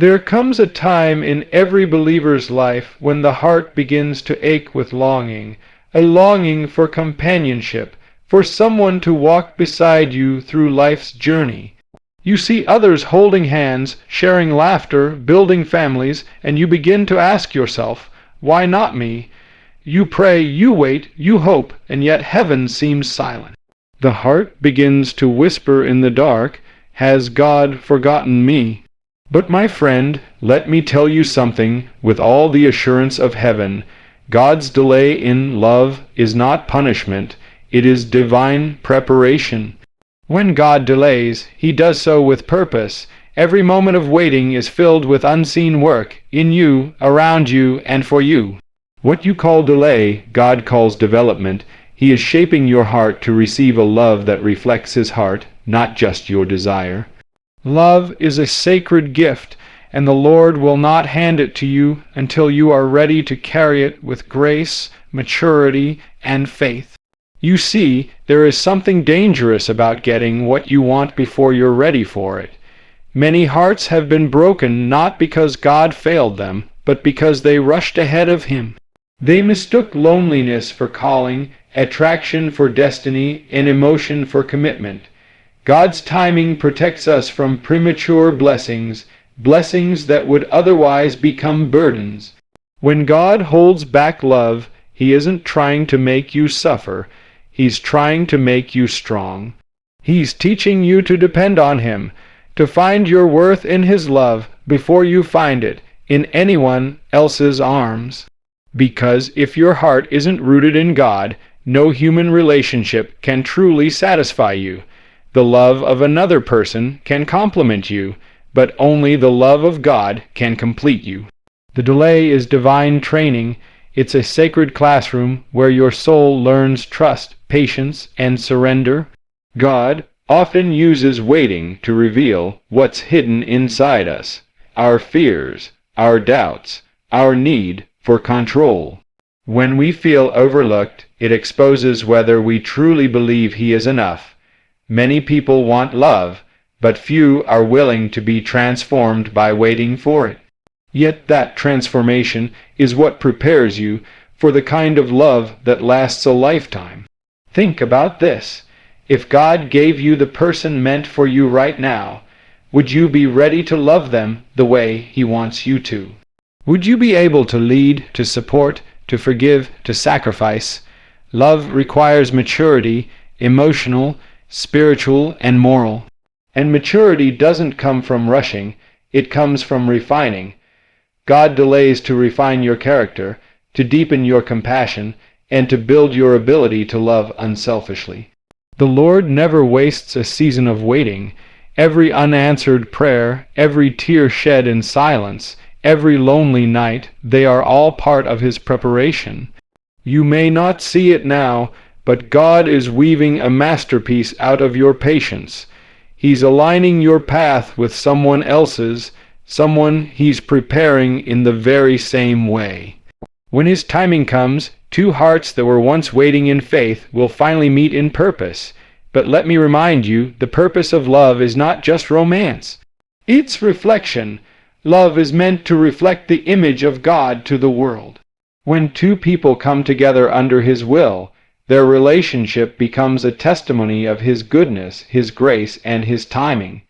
There comes a time in every believer's life when the heart begins to ache with longing, a longing for companionship, for someone to walk beside you through life's journey. You see others holding hands, sharing laughter, building families, and you begin to ask yourself, why not me? You pray, you wait, you hope, and yet heaven seems silent. The heart begins to whisper in the dark, has God forgotten me? But my friend, let me tell you something with all the assurance of heaven. God's delay in love is not punishment, it is divine preparation. When God delays, He does so with purpose. Every moment of waiting is filled with unseen work, in you, around you, and for you. What you call delay, God calls development. He is shaping your heart to receive a love that reflects His heart, not just your desire. Love is a sacred gift, and the Lord will not hand it to you until you are ready to carry it with grace, maturity, and faith. You see, there is something dangerous about getting what you want before you're ready for it. Many hearts have been broken not because God failed them, but because they rushed ahead of Him. They mistook loneliness for calling, attraction for destiny, and emotion for commitment. God's timing protects us from premature blessings, blessings that would otherwise become burdens. When God holds back love, He isn't trying to make you suffer. He's trying to make you strong. He's teaching you to depend on Him, to find your worth in His love before you find it in anyone else's arms. Because if your heart isn't rooted in God, no human relationship can truly satisfy you. The love of another person can complement you, but only the love of God can complete you. The delay is divine training. It's a sacred classroom where your soul learns trust, patience, and surrender. God often uses waiting to reveal what's hidden inside us, our fears, our doubts, our need for control. When we feel overlooked, it exposes whether we truly believe He is enough. Many people want love, but few are willing to be transformed by waiting for it. Yet that transformation is what prepares you for the kind of love that lasts a lifetime. Think about this. If God gave you the person meant for you right now, would you be ready to love them the way He wants you to? Would you be able to lead, to support, to forgive, to sacrifice? Love requires maturity, emotional, spiritual, and moral. And maturity doesn't come from rushing, it comes from refining. God delays to refine your character, to deepen your compassion, and to build your ability to love unselfishly. The Lord never wastes a season of waiting. Every unanswered prayer, every tear shed in silence, every lonely night, they are all part of His preparation. You may not see it now, but God is weaving a masterpiece out of your patience. He's aligning your path with someone else's, someone He's preparing in the very same way. When His timing comes, two hearts that were once waiting in faith will finally meet in purpose. But let me remind you, the purpose of love is not just romance. It's reflection. Love is meant to reflect the image of God to the world. When two people come together under His will, their relationship becomes a testimony of His goodness, His grace, and His timing.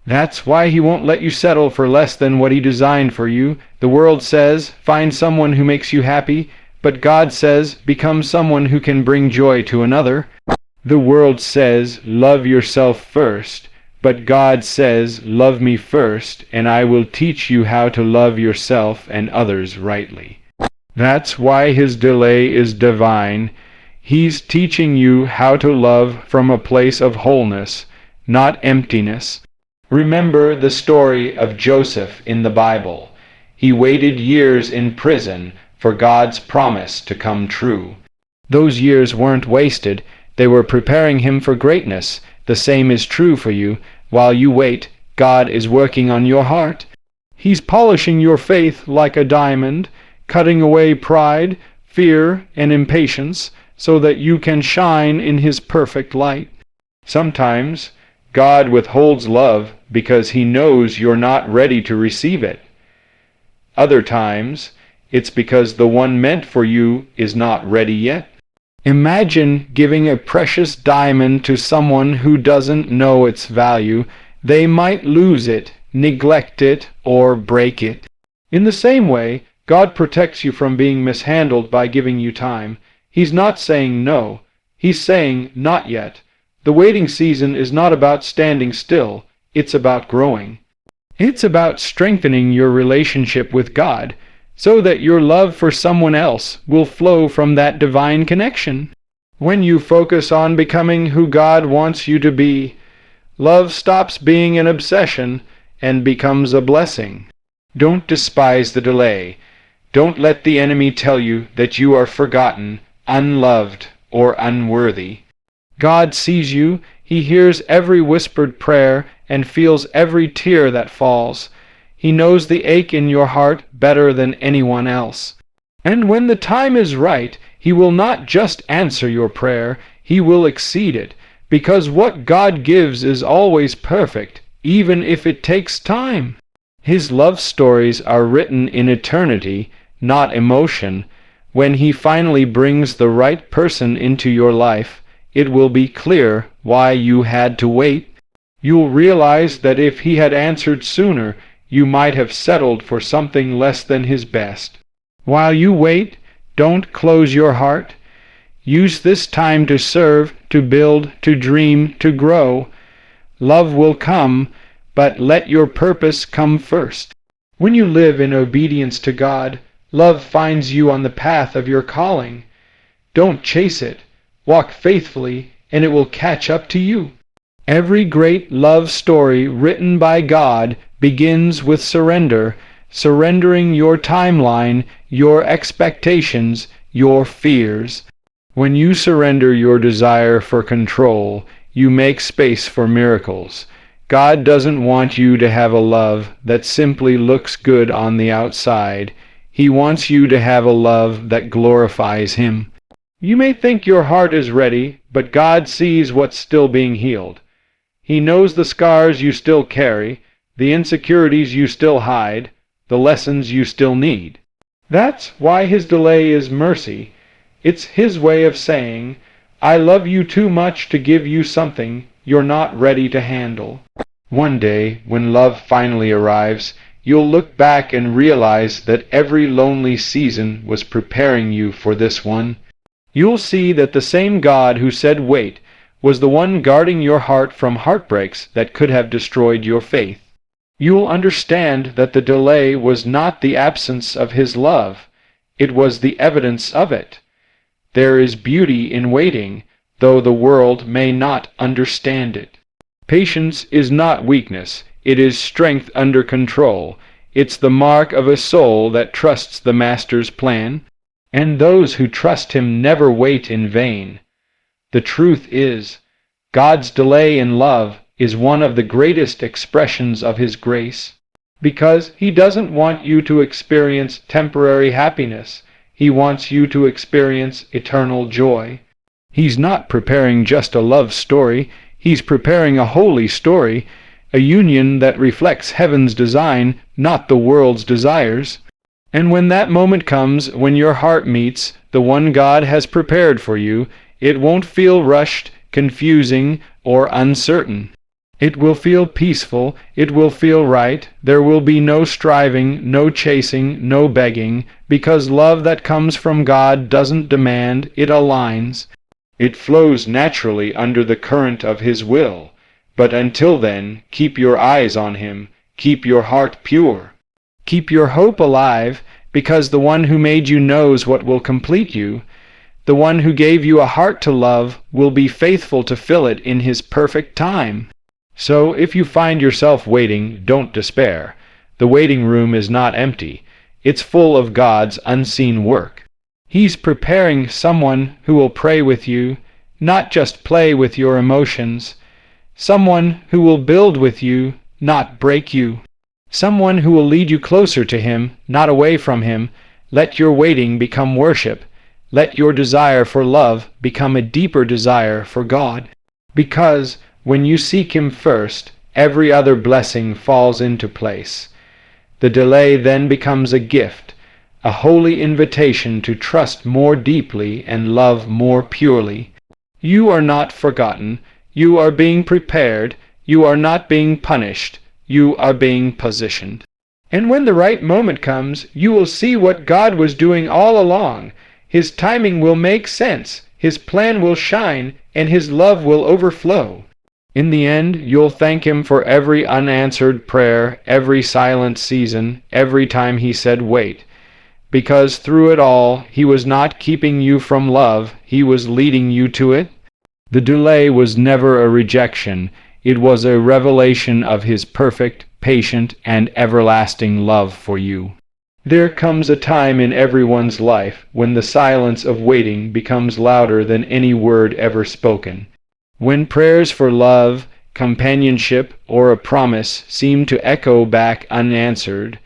That's why He won't let you settle for less than what He designed for you. The world says, find someone who makes you happy, but God says, become someone who can bring joy to another. The world says, love yourself first, but God says, love me first, and I will teach you how to love yourself and others rightly. That's why His delay is divine. He's teaching you how to love from a place of wholeness, not emptiness. Remember the story of Joseph in the Bible. He waited years in prison for God's promise to come true. Those years weren't wasted. They were preparing him for greatness. The same is true for you. While you wait, God is working on your heart. He's polishing your faith like a diamond, cutting away pride, fear, and impatience, so that you can shine in His perfect light. Sometimes God withholds love because he knows you're not ready to receive it. Other times, it's because the one meant for you is not ready yet. Imagine giving a precious diamond to someone who doesn't know its value. They might lose it, neglect it, or break it. In the same way, God protects you from being mishandled by giving you time. He's not saying no. He's saying not yet. The waiting season is not about standing still. It's about growing. It's about strengthening your relationship with God, so that your love for someone else will flow from that divine connection. When you focus on becoming who God wants you to be, love stops being an obsession and becomes a blessing. Don't despise the delay. Don't let the enemy tell you that you are forgotten, unloved, or unworthy. God sees you. He hears every whispered prayer and feels every tear that falls. He knows the ache in your heart better than anyone else. And when the time is right, He will not just answer your prayer, He will exceed it, because what God gives is always perfect, even if it takes time. His love stories are written in eternity, not emotion. When He finally brings the right person into your life, it will be clear why you had to wait. You'll realize that if He had answered sooner, you might have settled for something less than His best. While you wait, don't close your heart. Use this time to serve, to build, to dream, to grow. Love will come, but let your purpose come first. When you live in obedience to God, love finds you on the path of your calling. Don't chase it. Walk faithfully, and it will catch up to you. Every great love story written by God begins with surrender, surrendering your timeline, your expectations, your fears. When you surrender your desire for control, you make space for miracles. God doesn't want you to have a love that simply looks good on the outside. He wants you to have a love that glorifies Him. You may think your heart is ready, but God sees what's still being healed. He knows the scars you still carry, the insecurities you still hide, the lessons you still need. That's why His delay is mercy. It's His way of saying, I love you too much to give you something you're not ready to handle. One day, when love finally arrives, you'll look back and realize that every lonely season was preparing you for this one. You'll see that the same God who said wait was the one guarding your heart from heartbreaks that could have destroyed your faith. You'll understand that the delay was not the absence of His love. It was the evidence of it. There is beauty in waiting, though the world may not understand it. Patience is not weakness. It is strength under control. It's the mark of a soul that trusts the Master's plan. And those who trust Him never wait in vain. The truth is, God's delay in love is one of the greatest expressions of His grace, because He doesn't want you to experience temporary happiness. He wants you to experience eternal joy. He's not preparing just a love story. He's preparing a holy story, a union that reflects heaven's design, not the world's desires. And when that moment comes, when your heart meets the one God has prepared for you, it won't feel rushed, confusing, or uncertain. It will feel peaceful. It will feel right. There will be no striving, no chasing, no begging, because love that comes from God doesn't demand, it aligns. It flows naturally under the current of His will. But until then, keep your eyes on Him. Keep your heart pure. Keep your hope alive, because the one who made you knows what will complete you. The one who gave you a heart to love will be faithful to fill it in His perfect time. So if you find yourself waiting, don't despair. The waiting room is not empty. It's full of God's unseen work. He's preparing someone who will pray with you, not just play with your emotions. Someone who will build with you, not break you. Someone who will lead you closer to Him, not away from Him. Let your waiting become worship. Let your desire for love become a deeper desire for God. Because when you seek Him first, every other blessing falls into place. The delay then becomes a gift, a holy invitation to trust more deeply and love more purely. You are not forgotten. You are being prepared. You are not being punished. You are being positioned. And when the right moment comes, you will see what God was doing all along. His timing will make sense. His plan will shine, and His love will overflow. In the end, you'll thank Him for every unanswered prayer, every silent season, every time He said wait. Because through it all, He was not keeping you from love, He was leading you to it. The delay was never a rejection. It was a revelation of His perfect, patient, and everlasting love for you. There comes a time in everyone's life when the silence of waiting becomes louder than any word ever spoken. When prayers for love, companionship, or a promise seem to echo back unanswered,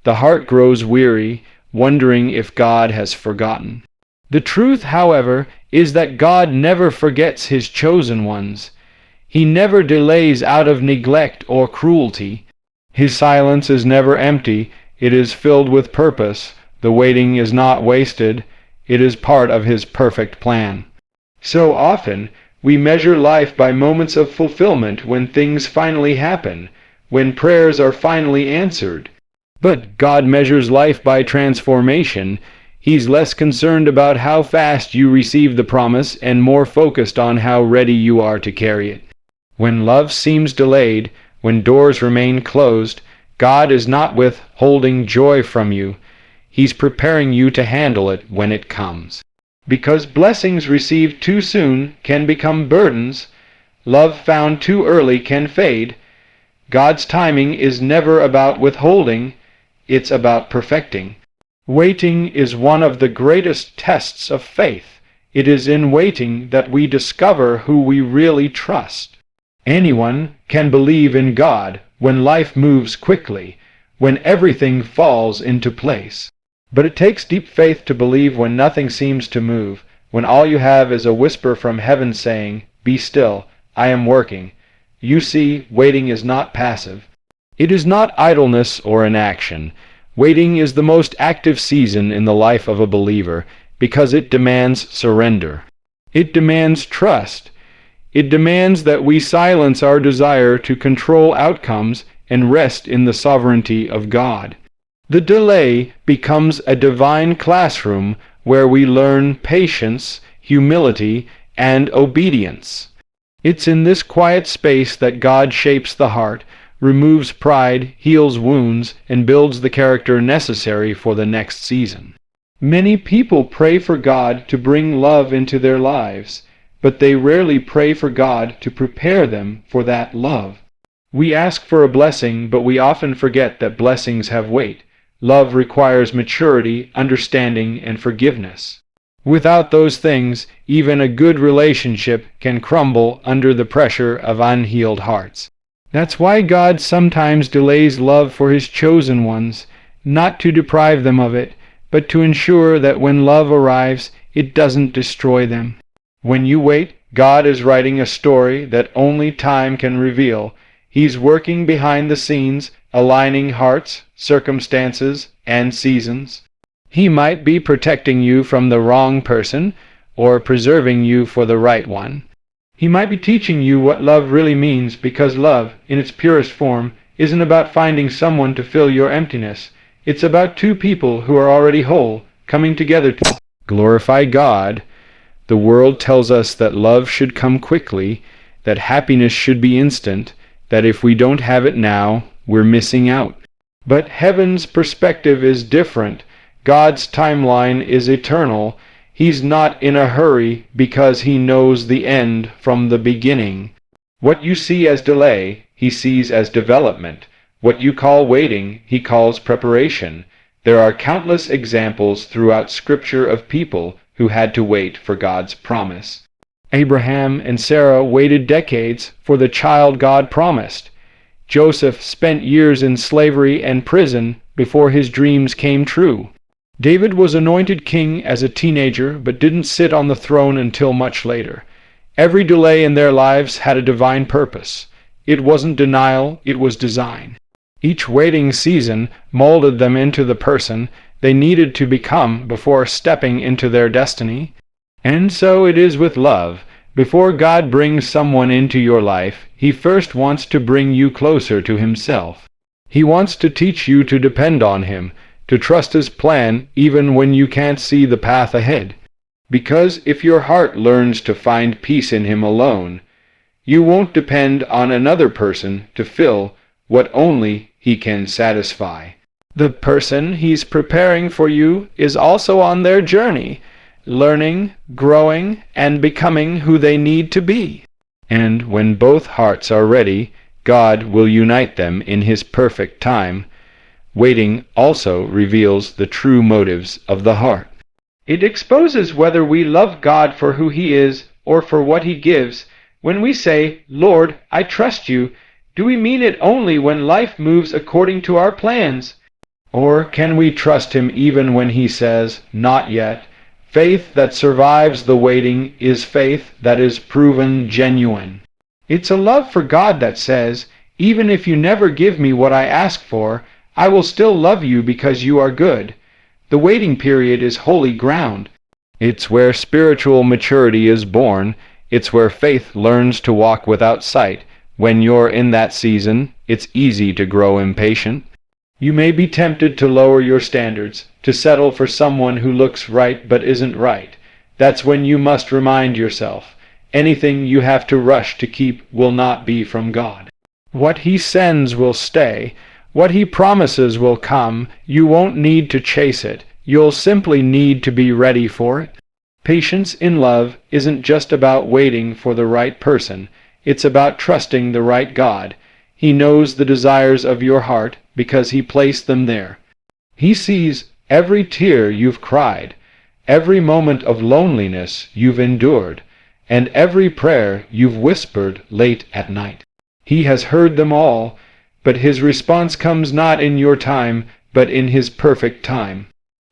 the heart grows weary, wondering if God has forgotten. The truth, however, is that God never forgets His chosen ones. He never delays out of neglect or cruelty. His silence is never empty. It is filled with purpose. The waiting is not wasted. It is part of His perfect plan. So often, we measure life by moments of fulfillment when things finally happen, when prayers are finally answered. But God measures life by transformation. He's less concerned about how fast you receive the promise and more focused on how ready you are to carry it. When love seems delayed, when doors remain closed, God is not withholding joy from you. He's preparing you to handle it when it comes. Because blessings received too soon can become burdens, love found too early can fade. God's timing is never about withholding, it's about perfecting. Waiting is one of the greatest tests of faith. It is in waiting that we discover who we really trust. Anyone can believe in God when life moves quickly, when everything falls into place. But it takes deep faith to believe when nothing seems to move, when all you have is a whisper from heaven saying, "Be still, I am working." You see, waiting is not passive. It is not idleness or inaction. Waiting is the most active season in the life of a believer because it demands surrender. It demands trust. It demands that we silence our desire to control outcomes and rest in the sovereignty of God. The delay becomes a divine classroom where we learn patience, humility, and obedience. It's in this quiet space that God shapes the heart, removes pride, heals wounds, and builds the character necessary for the next season. Many people pray for God to bring love into their lives, but they rarely pray for God to prepare them for that love. We ask for a blessing, but we often forget that blessings have weight. Love requires maturity, understanding, and forgiveness. Without those things, even a good relationship can crumble under the pressure of unhealed hearts. That's why God sometimes delays love for His chosen ones, not to deprive them of it, but to ensure that when love arrives, it doesn't destroy them. When you wait, God is writing a story that only time can reveal. He's working behind the scenes, aligning hearts, circumstances, and seasons. He might be protecting you from the wrong person, or preserving you for the right one. He might be teaching you what love really means, because love, in its purest form, isn't about finding someone to fill your emptiness. It's about two people who are already whole, coming together to glorify God. The world tells us that love should come quickly, that happiness should be instant, that if we don't have it now, we're missing out. But heaven's perspective is different. God's timeline is eternal. He's not in a hurry because He knows the end from the beginning. What you see as delay, He sees as development. What you call waiting, He calls preparation. There are countless examples throughout Scripture of people who had to wait for God's promise. Abraham and Sarah waited decades for the child God promised. Joseph spent years in slavery and prison before his dreams came true. David was anointed king as a teenager but didn't sit on the throne until much later. Every delay in their lives had a divine purpose. It wasn't denial, it was design. Each waiting season molded them into the person they needed to become before stepping into their destiny. And so it is with love. Before God brings someone into your life, He first wants to bring you closer to Himself. He wants to teach you to depend on Him, to trust His plan even when you can't see the path ahead. Because if your heart learns to find peace in Him alone, you won't depend on another person to fill what only He can satisfy. The person He's preparing for you is also on their journey, learning, growing, and becoming who they need to be. And when both hearts are ready, God will unite them in His perfect time. Waiting also reveals the true motives of the heart. It exposes whether we love God for who He is or for what He gives. When we say, "Lord, I trust you," do we mean it only when life moves according to our plans? Or can we trust Him even when He says, "Not yet"? Faith that survives the waiting is faith that is proven genuine. It's a love for God that says, "Even if you never give me what I ask for, I will still love you because you are good." The waiting period is holy ground. It's where spiritual maturity is born. It's where faith learns to walk without sight. When you're in that season, it's easy to grow impatient. You may be tempted to lower your standards, to settle for someone who looks right but isn't right. That's when you must remind yourself, anything you have to rush to keep will not be from God. What He sends will stay. What He promises will come. You won't need to chase it. You'll simply need to be ready for it. Patience in love isn't just about waiting for the right person. It's about trusting the right God. He knows the desires of your heart because He placed them there. He sees every tear you've cried, every moment of loneliness you've endured, and every prayer you've whispered late at night. He has heard them all, but His response comes not in your time, but in His perfect time.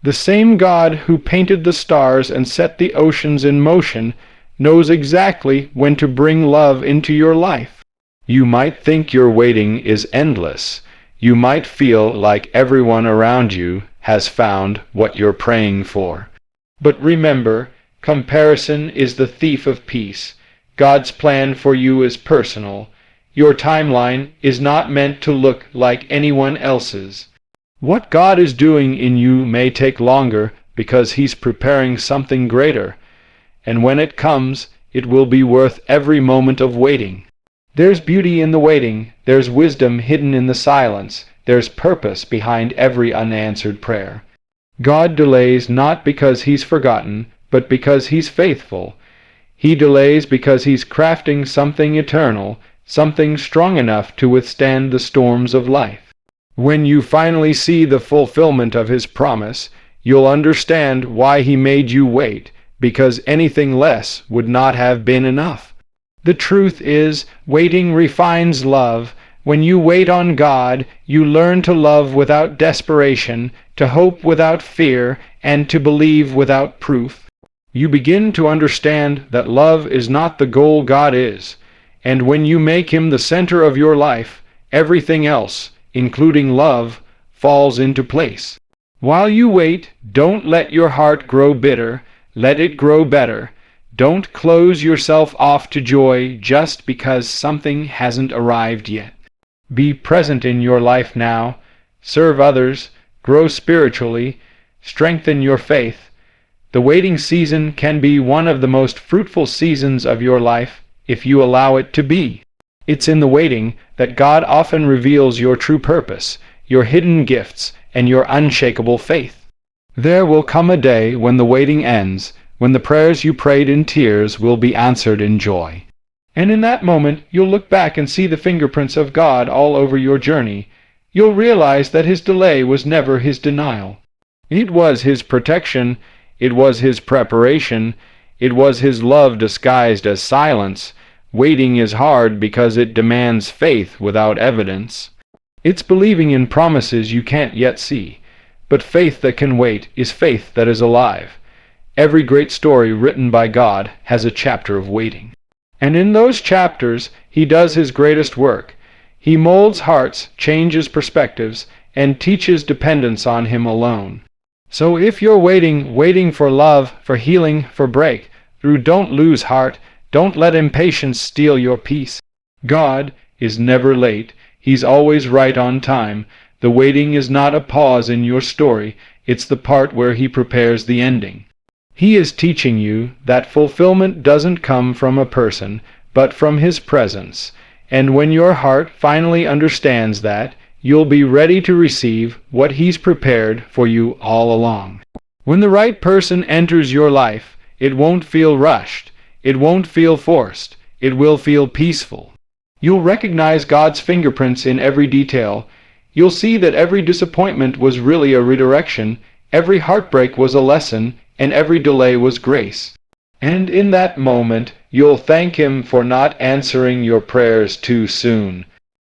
The same God who painted the stars and set the oceans in motion knows exactly when to bring love into your life. You might think your waiting is endless. You might feel like everyone around you has found what you're praying for. But remember, comparison is the thief of peace. God's plan for you is personal. Your timeline is not meant to look like anyone else's. What God is doing in you may take longer because He's preparing something greater, and when it comes, it will be worth every moment of waiting. There's beauty in the waiting, there's wisdom hidden in the silence, there's purpose behind every unanswered prayer. God delays not because He's forgotten, but because He's faithful. He delays because He's crafting something eternal, something strong enough to withstand the storms of life. When you finally see the fulfillment of His promise, you'll understand why He made you wait, because anything less would not have been enough. The truth is, waiting refines love. When you wait on God, you learn to love without desperation, to hope without fear, and to believe without proof. You begin to understand that love is not the goal God is, and when you make Him the center of your life, everything else, including love, falls into place. While you wait, don't let your heart grow bitter. Let it grow better. Don't close yourself off to joy just because something hasn't arrived yet. Be present in your life now. Serve others. Grow spiritually. Strengthen your faith. The waiting season can be one of the most fruitful seasons of your life if you allow it to be. It's in the waiting that God often reveals your true purpose, your hidden gifts, and your unshakable faith. There will come a day when the waiting ends, when the prayers you prayed in tears will be answered in joy. And in that moment, you'll look back and see the fingerprints of God all over your journey. You'll realize that His delay was never His denial. It was His protection. It was His preparation. It was His love disguised as silence. Waiting is hard because it demands faith without evidence. It's believing in promises you can't yet see. But faith that can wait is faith that is alive. Every great story written by God has a chapter of waiting. And in those chapters, He does His greatest work. He molds hearts, changes perspectives, and teaches dependence on Him alone. So if you're waiting for love, for healing, for breakthrough, don't lose heart. Don't let impatience steal your peace. God is never late. He's always right on time. The waiting is not a pause in your story. It's the part where He prepares the ending. He is teaching you that fulfillment doesn't come from a person, but from His presence. And when your heart finally understands that, you'll be ready to receive what He's prepared for you all along. When the right person enters your life, it won't feel rushed. It won't feel forced. It will feel peaceful. You'll recognize God's fingerprints in every detail. You'll see that every disappointment was really a redirection, every heartbreak was a lesson, and every delay was grace. And in that moment, you'll thank Him for not answering your prayers too soon.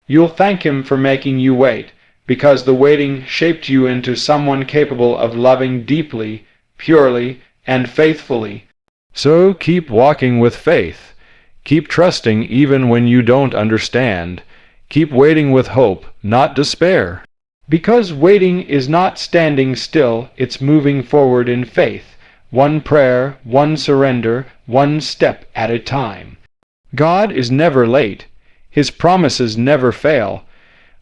You'll thank Him for making you wait, because the waiting shaped you into someone capable of loving deeply, purely, and faithfully. So keep walking with faith. Keep trusting even when you don't understand. Keep waiting with hope, not despair. Because waiting is not standing still, it's moving forward in faith, one prayer, one surrender, one step at a time. God is never late. His promises never fail.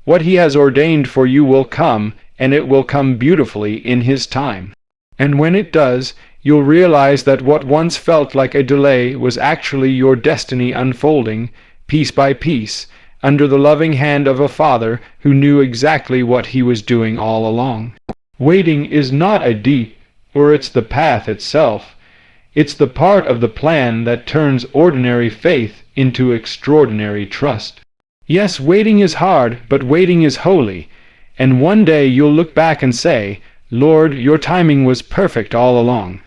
What He has ordained for you will come, and it will come beautifully in His time. And when it does, you'll realize that what once felt like a delay was actually your destiny unfolding, piece by piece, under the loving hand of a Father who knew exactly what He was doing all along. Waiting is not a detour, it's the path itself. It's the part of the plan that turns ordinary faith into extraordinary trust. Yes, waiting is hard, but waiting is holy. And one day you'll look back and say, Lord, your timing was perfect all along.